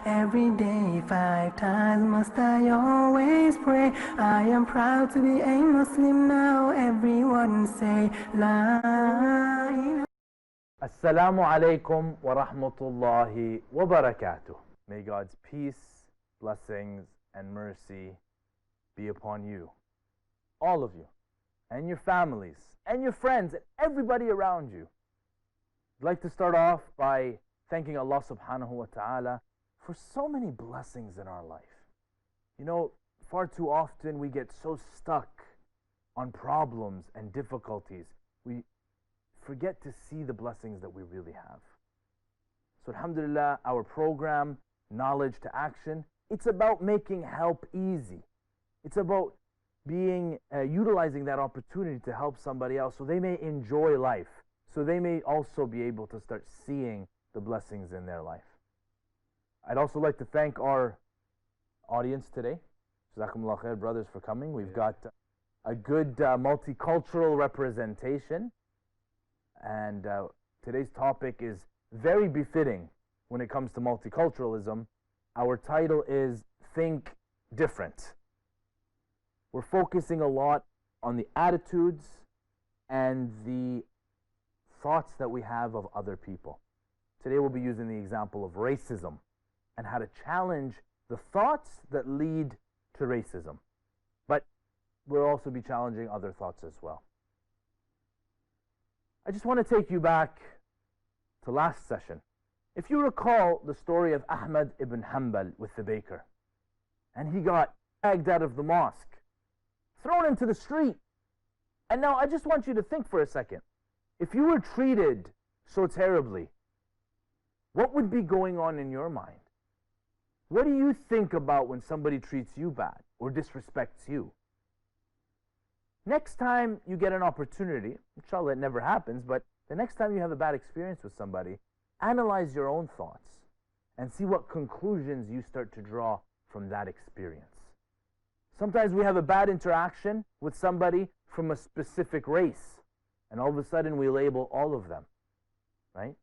Every day, 5 times must I always pray. I am proud to be a Muslim now. Everyone say La ilaha. Assalamu alaikum wa rahmatullahi wa barakatuh. May God's peace, blessings, and mercy be upon you, all of you, and your families, and your friends, and everybody around you. I'd like to start off by thanking Allah subhanahu wa ta'ala for so many blessings in our life. You know, far too often we get so stuck on problems and difficulties, we forget to see the blessings that we really have. So alhamdulillah, our program, Knowledge to Action, it's about making help easy. It's about utilizing that opportunity to help somebody else so they may enjoy life, so they may also be able to start seeing the blessings in their life. I'd also like to thank our audience today. Jazakumullah khair, brothers, for coming. We've got a good multicultural representation, and today's topic is very befitting when it comes to multiculturalism. Our title is Think Different. We're focusing a lot on the attitudes and the thoughts that we have of other people. Today we'll be using the example of racism and how to challenge the thoughts that lead to racism. But we'll also be challenging other thoughts as well. I just want to take you back to last session. If you recall the story of Ahmad ibn Hanbal with the baker, and he got dragged out of the mosque, thrown into the street. And now I just want you to think for a second. If you were treated so terribly, what would be going on in your mind? What do you think about when somebody treats you bad or disrespects you? Next time you get an opportunity, inshallah it never happens, but the next time you have a bad experience with somebody, analyze your own thoughts and see what conclusions you start to draw from that experience. Sometimes we have a bad interaction with somebody from a specific race, and all of a sudden we label all of them, right?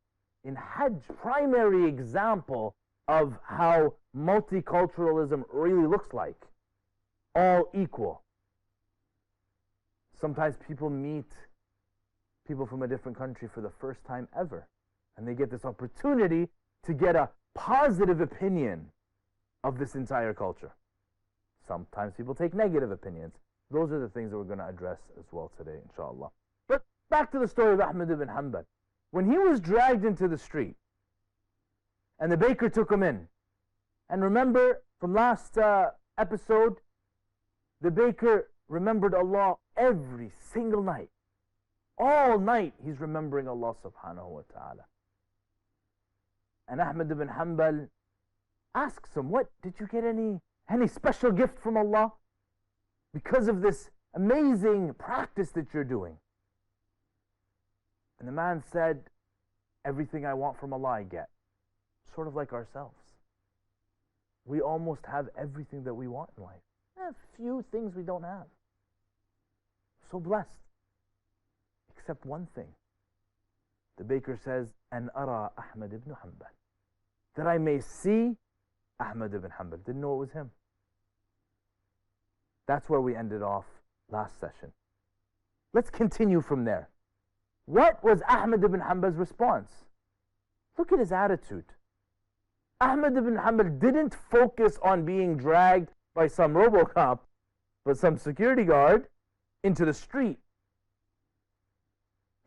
In Hajj, primary example of how multiculturalism really looks like. All equal. Sometimes people meet people from a different country for the first time ever, and they get this opportunity to get a positive opinion of this entire culture. Sometimes people take negative opinions. Those are the things that we're going to address as well today, inshallah. But back to the story of Ahmad ibn Hanbal. When he was dragged into the street, and the baker took him in, and remember from last episode, the baker remembered Allah every single night. All night he's remembering Allah subhanahu wa ta'ala. And Ahmad ibn Hanbal asks him, what, did you get any special gift from Allah because of this amazing practice that you're doing? And the man said, everything I want from Allah I get. Sort of like ourselves. We almost have everything that we want in life. A few things we don't have. So blessed. Except one thing. The baker says, An ara Ahmad ibn Hanbal. That I may see Ahmad ibn Hanbal. Didn't know it was him. That's where we ended off last session. Let's continue from there. What was Ahmad ibn Hanbal's response? Look at his attitude. Ahmad ibn Hanbal didn't focus on being dragged by some Robocop, but some security guard into the street.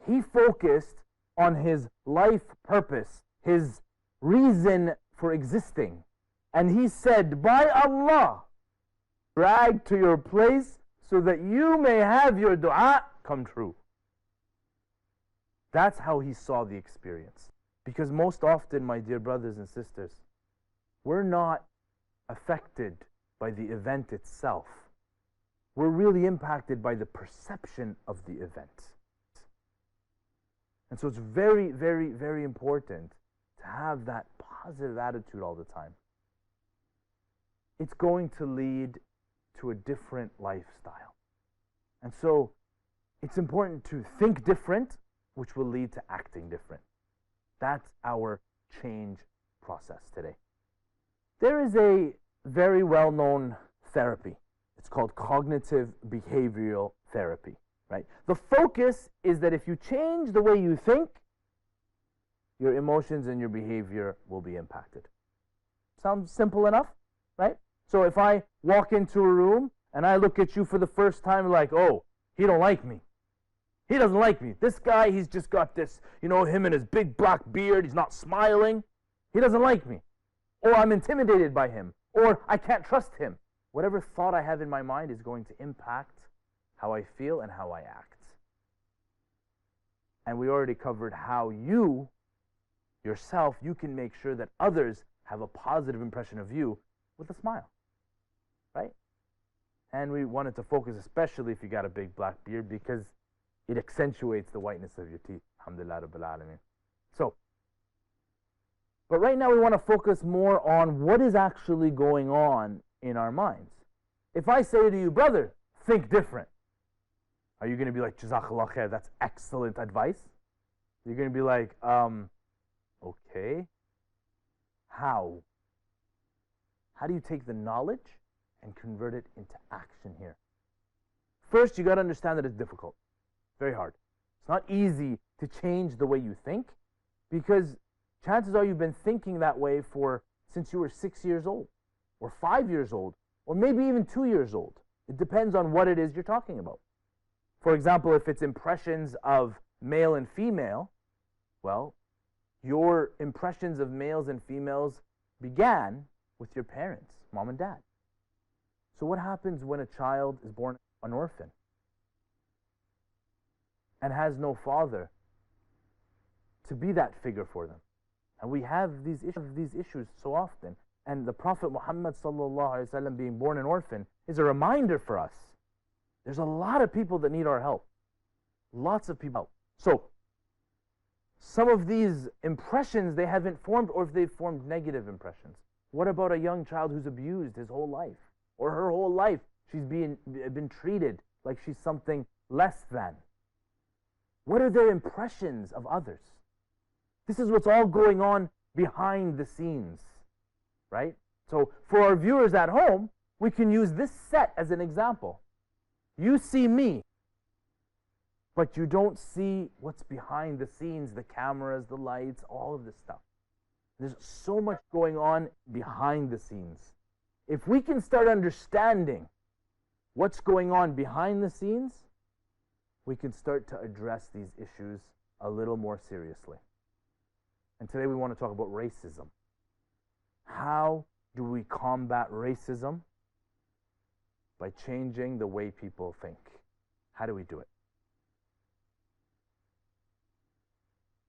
He focused on his life purpose, his reason for existing. And he said, by Allah, drag to your place so that you may have your dua come true. That's how he saw the experience. Because most often, my dear brothers and sisters, we're not affected by the event itself. We're really impacted by the perception of the event. And so it's very, very, very important to have that positive attitude all the time. It's going to lead to a different lifestyle. And so it's important to think different, which will lead to acting different. That's our change process today. There is a very well-known therapy. It's called cognitive behavioral therapy, right? The focus is that if you change the way you think, your emotions and your behavior will be impacted. Sounds simple enough, right? So if I walk into a room and I look at you for the first time like, oh, he don't like me. He doesn't like me. This guy, he's just got this, him and his big black beard, he's not smiling. He doesn't like me. Or I'm intimidated by him. Or I can't trust him. Whatever thought I have in my mind is going to impact how I feel and how I act. And we already covered how you, yourself, you can make sure that others have a positive impression of you with a smile, right? And we wanted to focus especially if you got a big black beard because it accentuates the whiteness of your teeth. Alhamdulillah Rabbil Alameen. So, but right now we want to focus more on what is actually going on in our minds. If I say to you, brother, think different, are you going to be like, Jazakallah khair, that's excellent advice? You're going to be like, okay. How? How do you take the knowledge and convert it into action here? First, you got to understand that it's difficult. Very hard. It's not easy to change the way you think because chances are you've been thinking that way since you were 6 years old or 5 years old or maybe even 2 years old. It depends on what it is you're talking about. For example, if it's impressions of male and female, well, your impressions of males and females began with your parents, mom and dad. So what happens when a child is born an orphan and has no father to be that figure for them? And we have these issues so often. And the Prophet Muhammad ﷺ being born an orphan is a reminder for us. There's a lot of people that need our help. Lots of people. So, some of these impressions they haven't formed, or if they've formed negative impressions. What about a young child who's abused his whole life? Or her whole life she's been treated like she's something less than? What are their impressions of others? This is what's all going on behind the scenes, right? So for our viewers at home, we can use this set as an example. You see me, but you don't see what's behind the scenes, the cameras, the lights, all of this stuff. There's so much going on behind the scenes. If we can start understanding what's going on behind the scenes, we can start to address these issues a little more seriously. And today we want to talk about racism. How do we combat racism? By changing the way people think. How do we do it?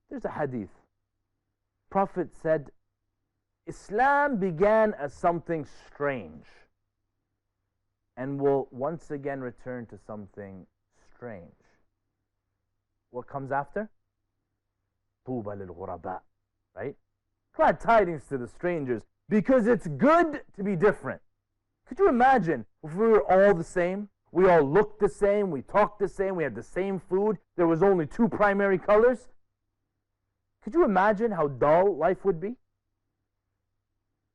There's a hadith. Prophet said, Islam began as something strange and will once again return to something strange. What comes after? Tuba lil ghuraba, right? Glad tidings to the strangers, because it's good to be different. Could you imagine if we were all the same? We all looked the same, we talked the same, we had the same food, there was only two primary colors. Could you imagine how dull life would be?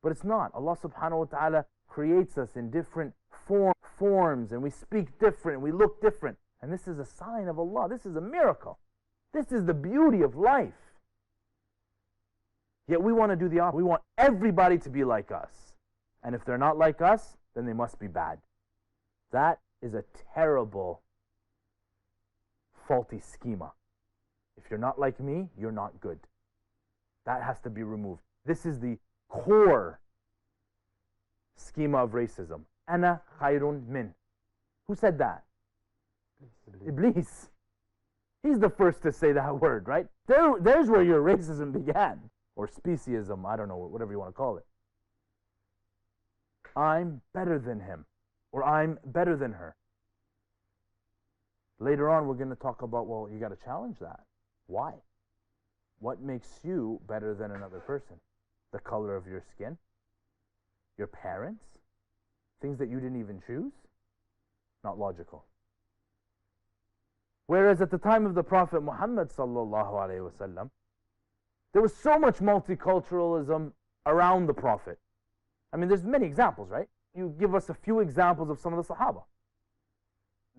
But it's not. Allah subhanahu wa ta'ala creates us in different forms, and we speak different, and we look different. And this is a sign of Allah. This is a miracle. This is the beauty of life. Yet we want to do the opposite. We want everybody to be like us. And if they're not like us, then they must be bad. That is a terrible, faulty schema. If you're not like me, you're not good. That has to be removed. This is the core schema of racism. Ana khayrun min. Who said that? Iblis. He's the first to say that word, right? There's where your racism began. Or speciesism, I don't know, whatever you want to call it. I'm better than him. Or I'm better than her. Later on, we're going to talk about, well, you got to challenge that. Why? What makes you better than another person? The color of your skin? Your parents? Things that you didn't even choose? Not logical. Whereas at the time of the Prophet Muhammad sallallahu alaihi wasallam, there was so much multiculturalism around the Prophet. I mean, there's many examples, right? You give us a few examples of some of the Sahaba.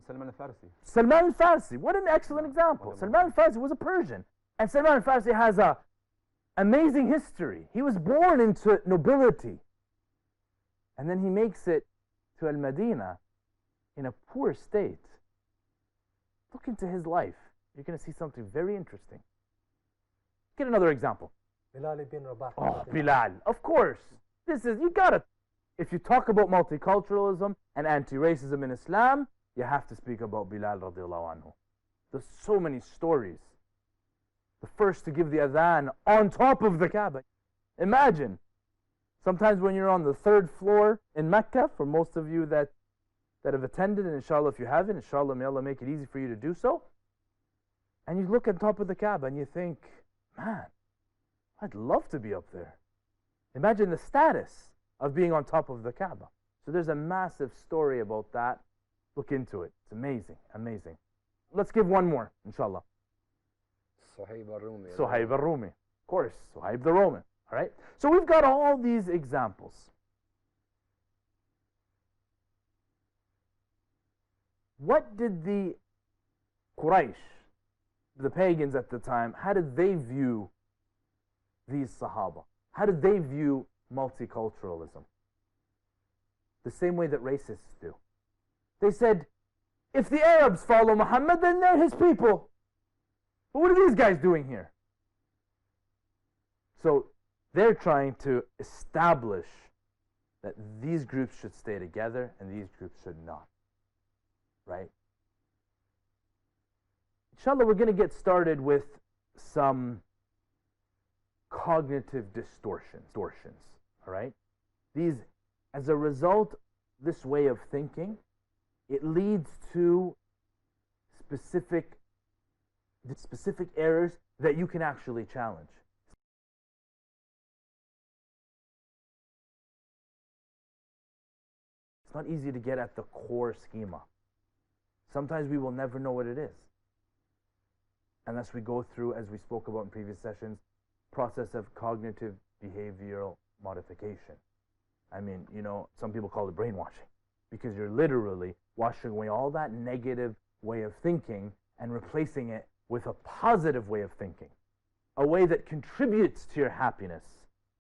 Salman al-Farsi. Salman al-Farsi, what an excellent example. Salman al-Farsi was a Persian. And Salman al-Farsi has an amazing history. He was born into nobility. And then he makes it to Al-Madinah in a poor state. Look into his life. You're going to see something very interesting. Get another example. Bilal ibn Rabah. Oh, Bilal. Of course. You gotta, if you talk about multiculturalism and anti-racism in Islam, you have to speak about Bilal radiallahu anhu. There's so many stories. The first to give the adhan on top of the Kaaba. Imagine, sometimes when you're on the 3rd floor in Mecca, for most of you that have attended, and inshallah if you haven't, inshallah may Allah make it easy for you to do so, and you look on top of the Kaaba and you think, man, I'd love to be up there. Imagine the status of being on top of the Kaaba. So there's a massive story about that. Look into it. It's amazing, amazing. Let's give one more, inshallah. Suhaib al-Rumi. Suhaib al-Rumi. Of course, Suhaib the Roman. All right? So we've got all these examples. What did the Quraysh, the pagans at the time, how did they view these Sahaba? How did they view multiculturalism? The same way that racists do. They said, if the Arabs follow Muhammad, then they're his people. But what are these guys doing here? So they're trying to establish that these groups should stay together and these groups should not. Right? Inshallah, we're going to get started with some cognitive distortions. All right? These, as a result, this way of thinking, it leads to specific errors that you can actually challenge. It's not easy to get at the core schema. Sometimes we will never know what it is unless we go through, as we spoke about in previous sessions, process of cognitive behavioral modification. I mean, you know, some people call it brainwashing because you're literally washing away all that negative way of thinking and replacing it with a positive way of thinking, a way that contributes to your happiness,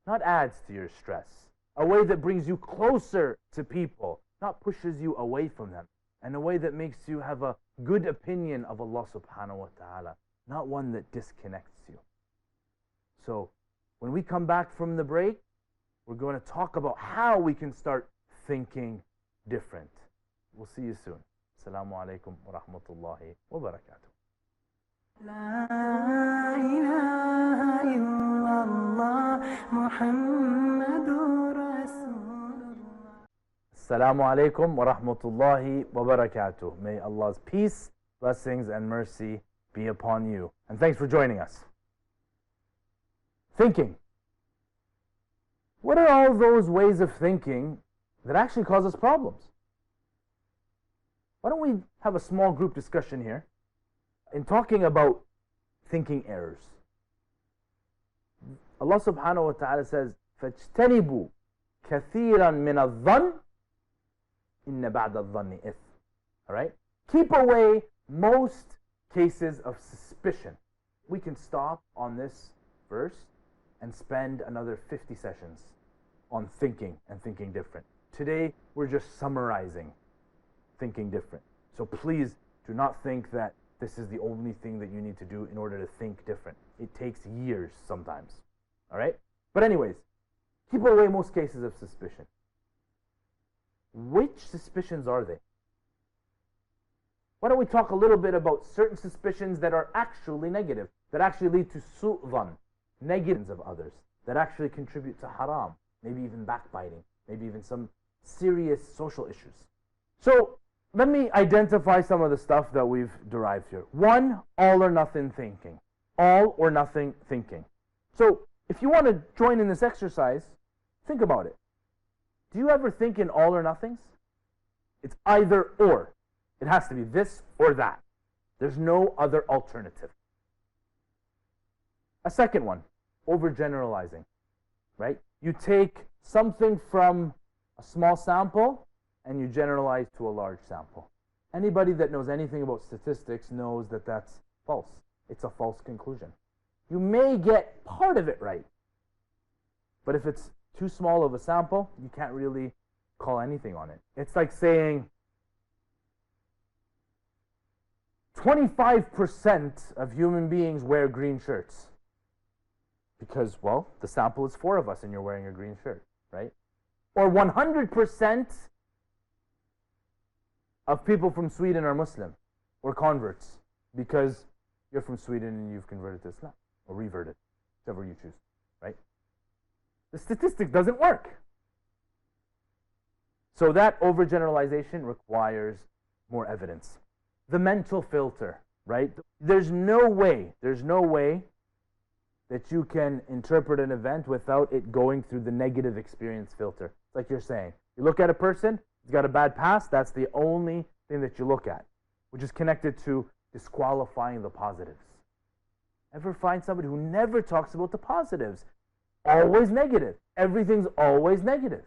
not adds to your stress, a way that brings you closer to people, not pushes you away from them, and a way that makes you have a good opinion of Allah subhanahu wa ta'ala, not one that disconnects you. So when we come back from the break, we're going to talk about how we can start thinking different. We'll see you soon. Assalamu alaikum wa rahmatullahi wa barakatuh. La ilaha illallah Muhammadur Rasulullah. Assalamu alaikum wa rahmatullahi wa barakatuh. May Allah's peace, blessings, and mercy be upon you. And thanks for joining us. Thinking. What are all those ways of thinking that actually cause us problems? Why don't we have a small group discussion here in talking about thinking errors. Allah subhanahu wa ta'ala says, فَاجْتَنِبُوا كَثِيرًا مِنَ الظَّنِّ إِنَّ بَعْدَ الظَّنِّ إِثْمٌ. Alright? Keep away most cases of suspicion. We can stop on this verse and spend another 50 sessions on thinking and thinking different. Today, we're just summarizing thinking different. So please do not think that this is the only thing that you need to do in order to think different. It takes years sometimes. Alright? But anyways, keep away most cases of suspicion. Which suspicions are they? Why don't we talk a little bit about certain suspicions that are actually negative, that actually lead to su'dhan, negatives of others, that actually contribute to haram, maybe even backbiting, maybe even some serious social issues. So, let me identify some of the stuff that we've derived here. One, all or nothing thinking. All or nothing thinking. So, if you want to join in this exercise, think about it. Do you ever think in all or nothings? It's either or. It has to be this or that. There's no other alternative. A second one, overgeneralizing, right? You take something from a small sample and you generalize to a large sample. Anybody that knows anything about statistics knows that that's false. It's a false conclusion. You may get part of it right, but if it's too small of a sample, you can't really call anything on it. It's like saying 25% of human beings wear green shirts. Because, well, the sample is 4 of us and you're wearing a green shirt, right? Or 100% of people from Sweden are Muslim or converts because you're from Sweden and you've converted to Islam or reverted, whichever you choose, right? The statistic doesn't work. So that overgeneralization requires more evidence. The mental filter, right? There's no way that you can interpret an event without it going through the negative experience filter. It's like you're saying, you look at a person, he's got a bad past, that's the only thing that you look at, which is connected to disqualifying the positives. Ever find somebody who never talks about the positives? Always negative. Everything's always negative.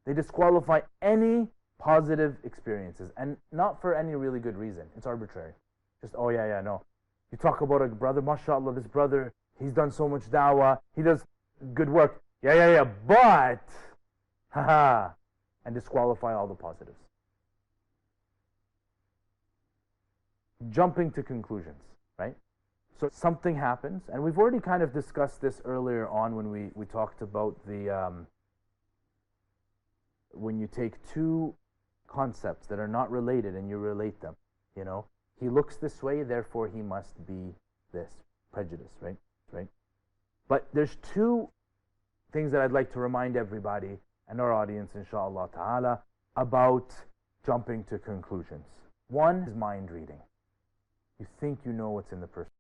They disqualify any positive experiences, and not for any really good reason. It's arbitrary. Just, oh yeah, no. You talk about a brother, mashallah, this brother, he's done so much dawah, he does good work. Yeah, but, haha, and disqualify all the positives. Jumping to conclusions, right? So something happens, and we've already kind of discussed this earlier on when we talked about the, when you take two concepts that are not related and you relate them, you know, he looks this way, therefore he must be this. Prejudice, right? But there's two things that I'd like to remind everybody and our audience, inshallah ta'ala, about jumping to conclusions. One is mind reading. You think you know what's in the person's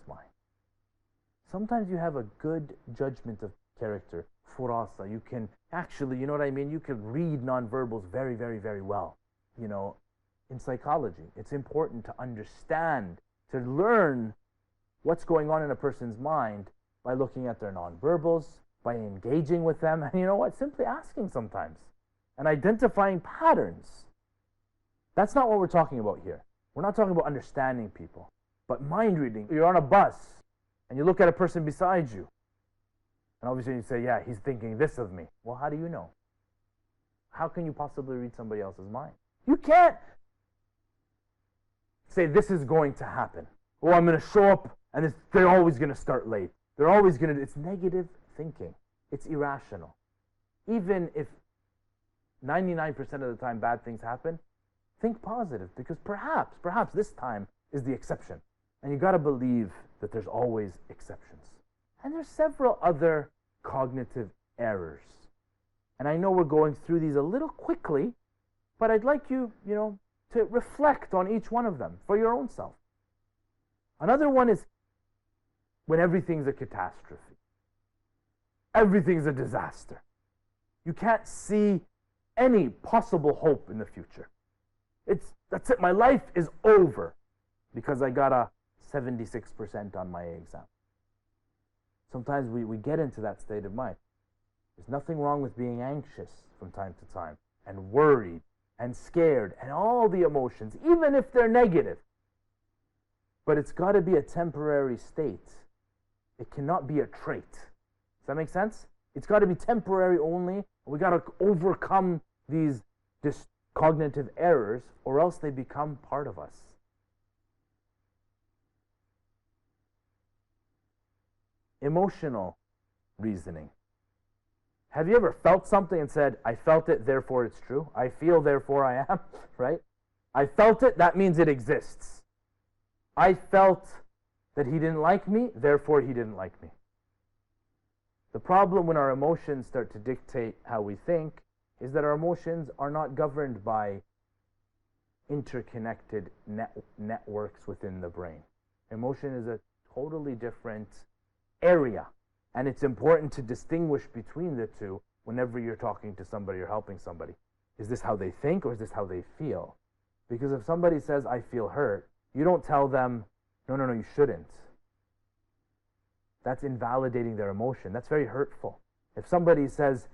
mind. Sometimes you have a good judgment of character, furasa. You can actually, you know what I mean? You can read nonverbals very, very, very well. You know, in psychology, it's important to understand, to learn what's going on in a person's mind by looking at their nonverbals, by engaging with them, and you know what? Simply asking sometimes and identifying patterns. That's not what we're talking about here. We're not talking about understanding people, but mind reading. You're on a bus and you look at a person beside you, and obviously you say, yeah, he's thinking this of me. Well, how do you know? How can you possibly read somebody else's mind? You can't say this is going to happen. Oh, I'm going to show up and they're always going to start late. They're always going to, it's negative thinking. It's irrational. Even if 99% of the time bad things happen, think positive, because perhaps this time is the exception. And you got to believe that there's always exceptions. And there's several other cognitive errors. And I know we're going through these a little quickly, but I'd like you, to reflect on each one of them for your own self. Another one is when everything's a catastrophe. Everything's a disaster. You can't see any possible hope in the future. That's it, my life is over because I got a 76% on my exam. Sometimes we get into that state of mind. There's nothing wrong with being anxious from time to time and worried and scared and all the emotions, even if they're negative. But it's got to be a temporary state. It cannot be a trait. Does that make sense? It's got to be temporary only. We got to overcome these cognitive errors, or else they become part of us. Emotional reasoning. Have you ever felt something and said, I felt it, therefore it's true? I feel, therefore I am, right? I felt it, that means it exists. I felt that he didn't like me, therefore he didn't like me. The problem when our emotions start to dictate how we think is that our emotions are not governed by interconnected networks within the brain. Emotion is a totally different area, and it's important to distinguish between the two whenever you're talking to somebody or helping somebody. Is this how they think or is this how they feel? Because if somebody says, I feel hurt, you don't tell them, No, no, no, you shouldn't. That's invalidating their emotion. That's very hurtful. If somebody says,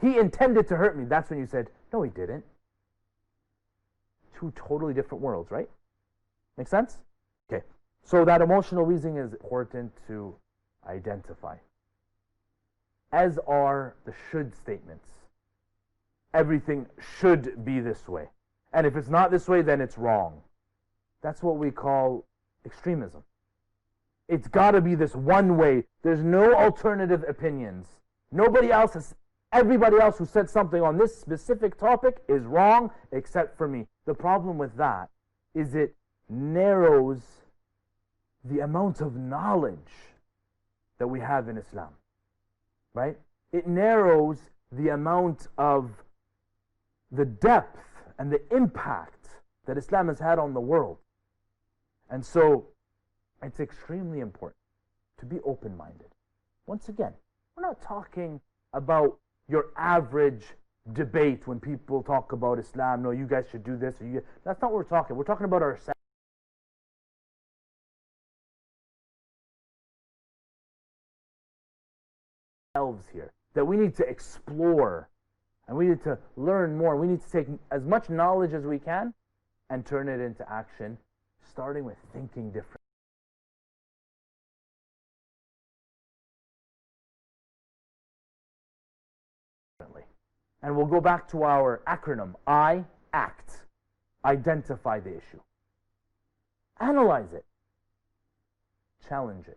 he intended to hurt me, that's when you said, no, he didn't. Two totally different worlds, right? Make sense? Okay. So that emotional reasoning is important to identify. As are the should statements. Everything should be this way. And if it's not this way, then it's wrong. That's what we call extremism. It's got to be this one way. There's no alternative opinions. Nobody else has, everybody else who said something on this specific topic is wrong except for me. The problem with that is it narrows the amount of knowledge that we have in Islam. Right? It narrows the amount of the depth and the impact that Islam has had on the world. And so it's extremely important to be open-minded. Once again, we're not talking about your average debate when people talk about Islam. No, you guys should do this. That's not what we're talking. We're talking about ourselves here. That we need to explore and we need to learn more. We need to take as much knowledge as we can and turn it into action, starting with thinking differently. And we'll go back to our acronym, I, ACT. Identify the issue. Analyze it. Challenge it.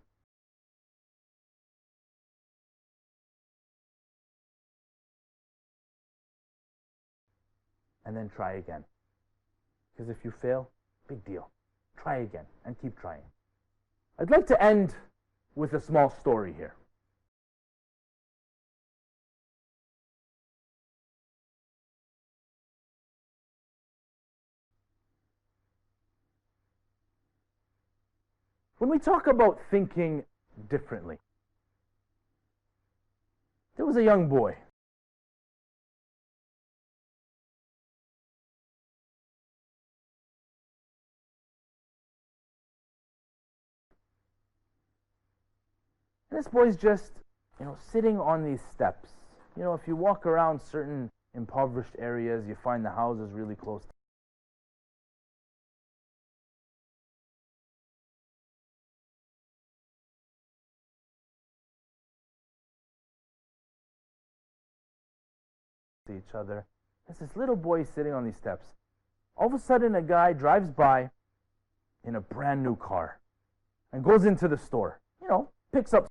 And then try again. Because if you fail, big deal. Try again and keep trying. I'd like to end with a small story here. When we talk about thinking differently, there was a young boy. And this boy's just, sitting on these steps. If you walk around certain impoverished areas, you find the houses really close to each other. There's this little boy sitting on these steps. All of a sudden, a guy drives by in a brand new car and goes into the store. Picks up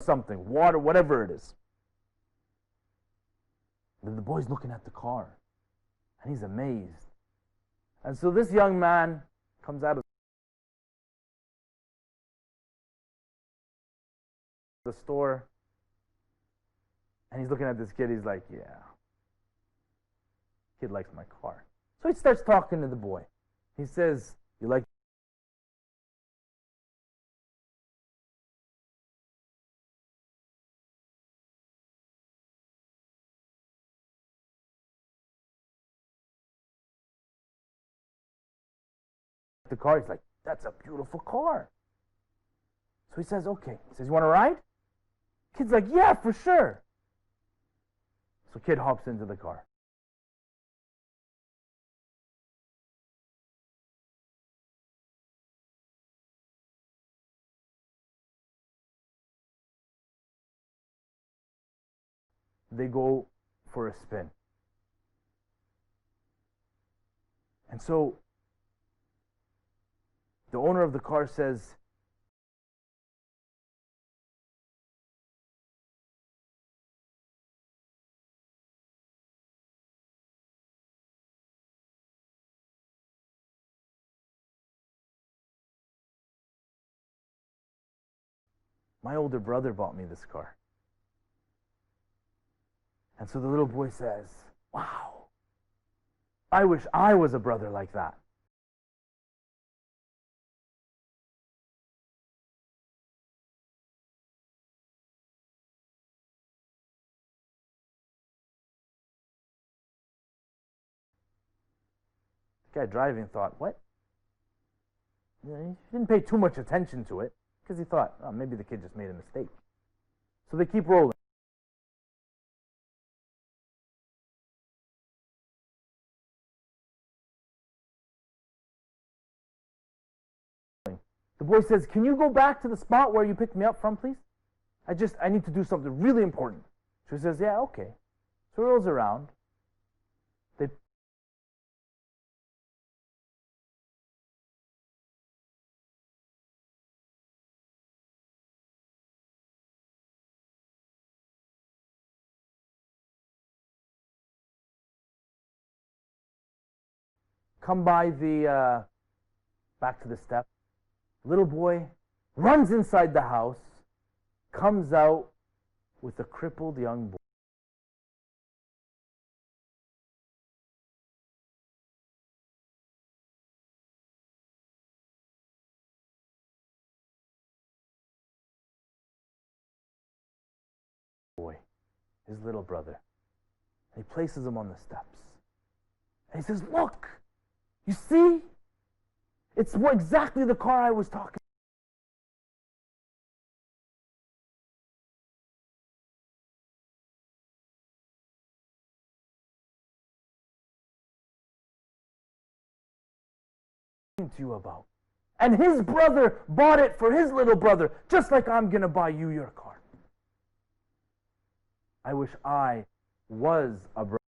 something, water, whatever it is. And the boy's looking at the car and he's amazed. And so this young man comes out of the store and he's looking at this kid. He's like, yeah, kid likes my car. So he starts talking to the boy. He says, you like the car? He's like, that's a beautiful car. So he says, okay. He says, you want to ride? Kid's like, yeah, for sure. So kid hops into the car. They go for a spin. And so the owner of the car says, my older brother bought me this car. And so the little boy says, wow, I wish I was a brother like that. guy driving thought, what? You know, he didn't pay too much attention to it because he thought, oh, maybe the kid just made a mistake. So they keep rolling. The boy says, can you go back to the spot where you picked me up from, please? I need to do something really important. She says, yeah, okay. So he rolls around. They come by the, back to the step. Little boy runs inside the house, comes out with a crippled young boy, his little brother. And he places him on the steps. And he says, look, you see? It's exactly the car I was talking to you about. And his brother bought it for his little brother, just like I'm going to buy you your car. I wish I was a brother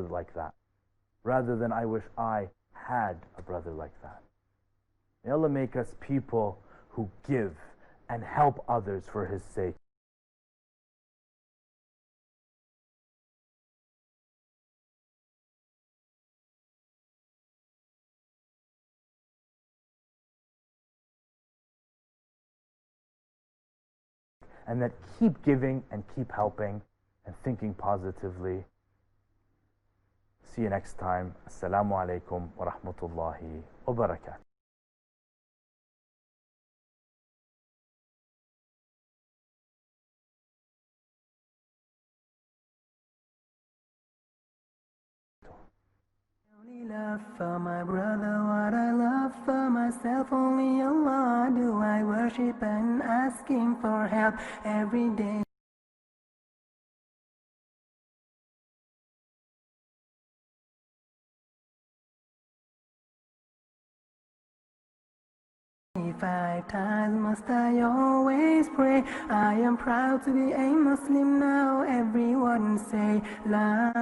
like that, rather than I wish I had a brother like that. May Allah make us people who give and help others for His sake. And that keep giving and keep helping and thinking positively. See you next time. Assalamu alaikum wa rahmatullahi wa barakatuh. Love for my brother, what I love for myself, only Allah do I worship and ask Him for help every day. Five times must I always pray. I am proud to be a Muslim now. Everyone say La